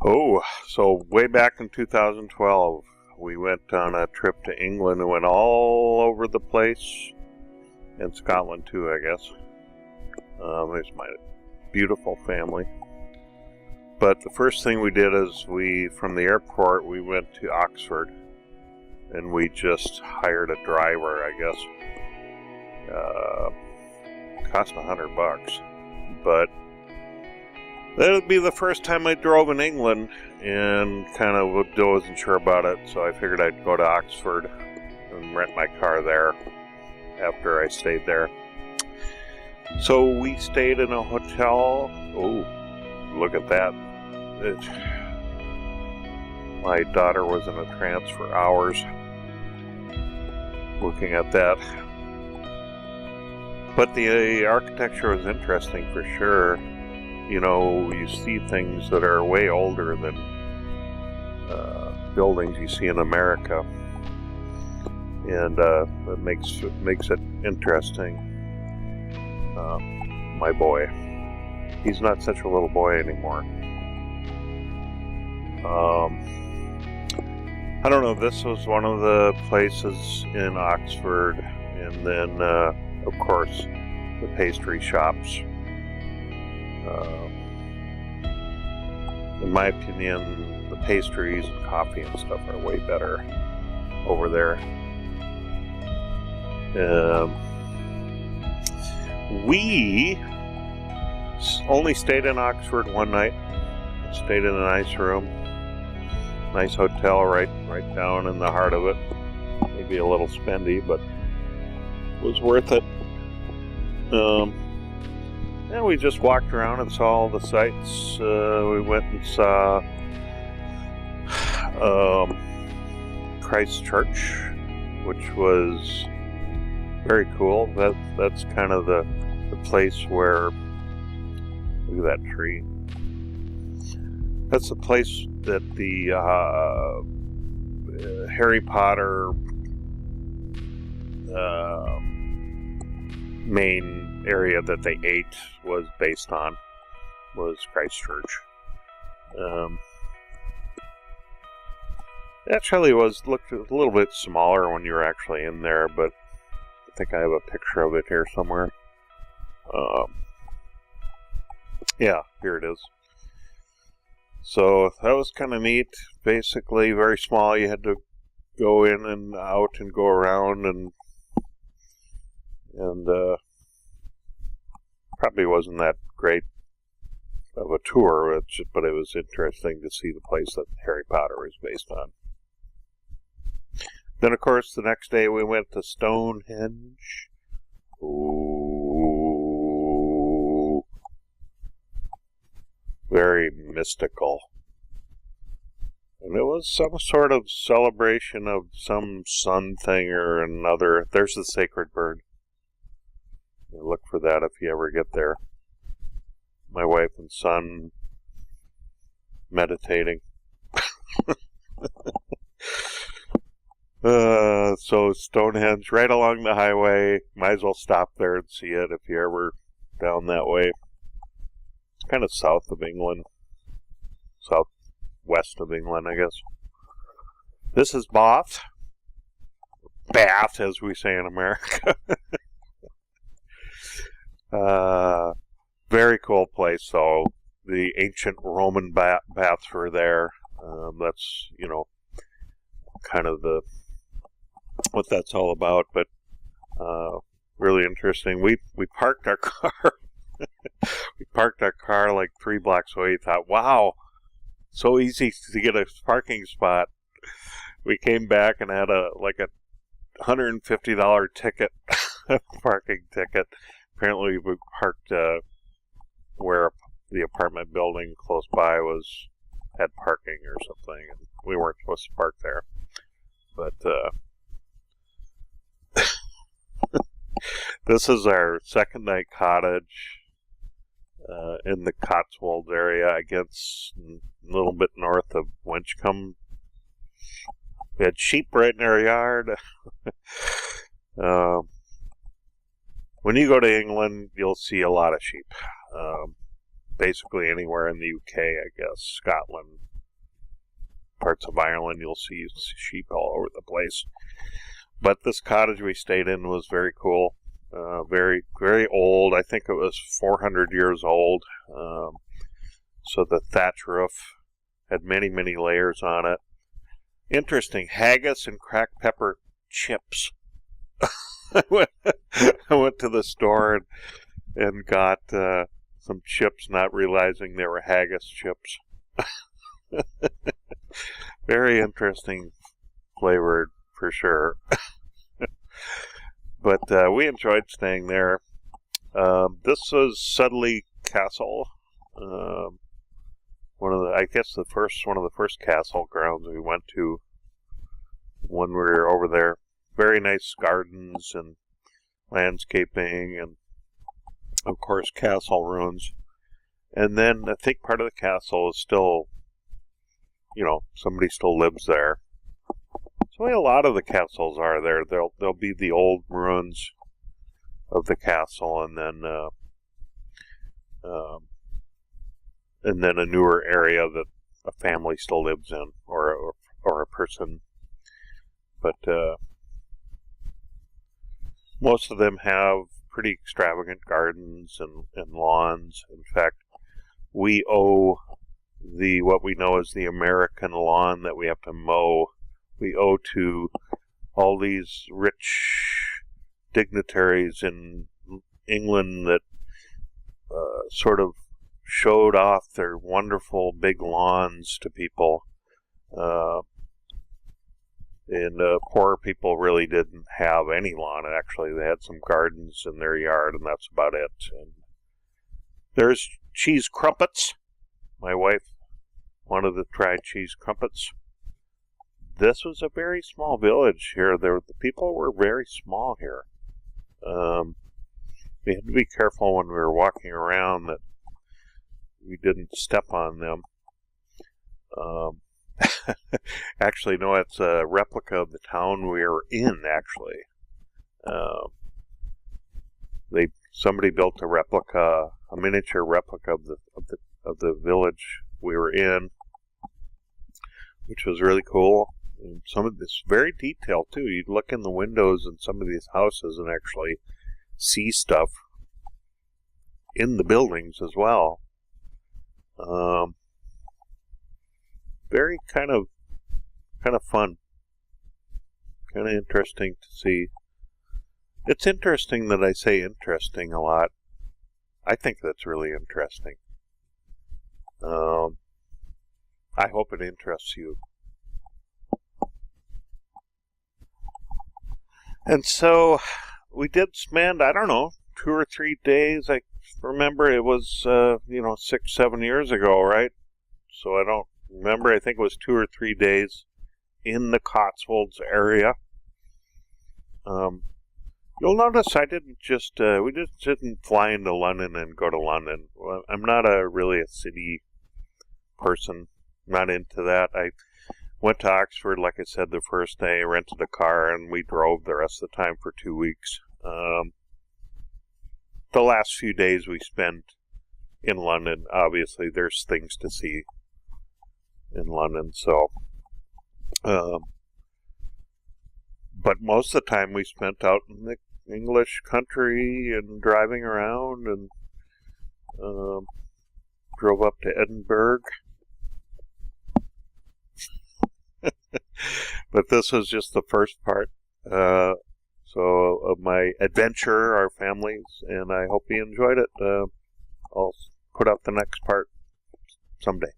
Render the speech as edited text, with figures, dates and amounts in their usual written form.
Oh, so way back in 2012, we went on a trip to England and went all over the place, and Scotland too, I guess. There's my beautiful family. But the first thing we did is from the airport, we went to Oxford, and we just hired a driver, I guess. Cost $100, but that would be the first time I drove in England, and kind of wasn't sure about it, so I figured I'd go to Oxford and rent my car there after I stayed there. So we stayed in a hotel. Oh, look at that. My daughter was in a trance for hours looking at that. But the architecture was interesting for sure. You know, you see things that are way older than buildings you see in America, and that makes it interesting. My boy, he's not such a little boy anymore. I don't know, this was one of the places in Oxford, and then of course the pastry shops. In my opinion, the pastries and coffee and stuff are way better over there. We only stayed in Oxford one night. Stayed in a nice room, nice hotel right down in the heart of it. Maybe a little spendy, but it was worth it. And we just walked around and saw all the sights. We went and saw Christ Church, which was very cool. That's kind of the place where, look at that tree. That's the place that the Harry Potter main area that they ate was based on, was Christchurch. Actually, looked a little bit smaller when you were actually in there, but I think I have a picture of it here somewhere. Yeah, here it is. So that was kind of neat. Basically, very small. You had to go in and out and go around, and probably wasn't that great of a tour, but it was interesting to see the place that Harry Potter was based on. Then, of course, the next day we went to Stonehenge. Ooh, very mystical. And it was some sort of celebration of some sun thing or another. There's the sacred bird. Look for that if you ever get there. My wife and son meditating. So Stonehenge, right along the highway. Might as well stop there and see it if you're ever down that way. It's kind of south of England. Southwest of England, I guess. This is Bath. Bath, as we say in America. Very cool place, though. The ancient Roman baths were there. That's, kind of what that's all about. But really interesting. We parked our car. We parked our car like 3 blocks away. Thought, wow, so easy to get a parking spot. We came back and had a $150 ticket, parking ticket. Apparently, we parked where the apartment building close by had parking or something, and we weren't supposed to park there. But this is our second night cottage in the Cotswolds area, against a little bit north of Winchcombe. We had sheep right in our yard. When you go to England, you'll see a lot of sheep. Basically anywhere in the UK, I guess. Scotland, parts of Ireland, you'll see sheep all over the place. But this cottage we stayed in was very cool. Very, very old. I think it was 400 years old. So the thatch roof had many, many layers on it. Interesting. Haggis and cracked pepper chips. I went to the store and got some chips, not realizing they were haggis chips. Very interesting flavored, for sure. But we enjoyed staying there. This was Sudley Castle. One of the first castle grounds we went to when we were over there. Very nice gardens and landscaping, and of course castle ruins. And then I think part of the castle is still, somebody still lives there. So a lot of the castles are there. There'll be the old ruins of the castle, and then a newer area that a family still lives in, or a person. But most of them have pretty extravagant gardens and lawns. In fact, we owe what we know as the American lawn that we have to mow. We owe to all these rich dignitaries in England that sort of showed off their wonderful big lawns to people. And poor people really didn't have any lawn. Actually, they had some gardens in their yard, and that's about it. And there's cheese crumpets. My wife wanted to try cheese crumpets. This was a very small village here. The people were very small here. We had to be careful when we were walking around that we didn't step on them. Actually, no, it's a replica of the town we were in, actually. Somebody built a miniature replica of the village we were in, which was really cool. And some of this very detailed too. You'd look in the windows in some of these houses and actually see stuff in the buildings as well. Very kind of fun, kind of interesting to see. It's interesting that I say interesting a lot. I think that's really interesting. I hope it interests you. And so we did spend, 2 or 3 days. I remember it was, 6-7 years ago, right? So I don't remember. I think it was 2 or 3 days in the Cotswolds area. You'll notice I didn't we just didn't fly into London and go to London. I'm not really a city person, not into that. I went to Oxford, like I said, the first day, rented a car, and we drove the rest of the time for 2 weeks. The last few days we spent in London, obviously there's things to see in London, so but most of the time we spent out in the English country and driving around, and drove up to Edinburgh. But this was just the first part of my adventure, our families, and I hope you enjoyed it. I'll put out the next part someday.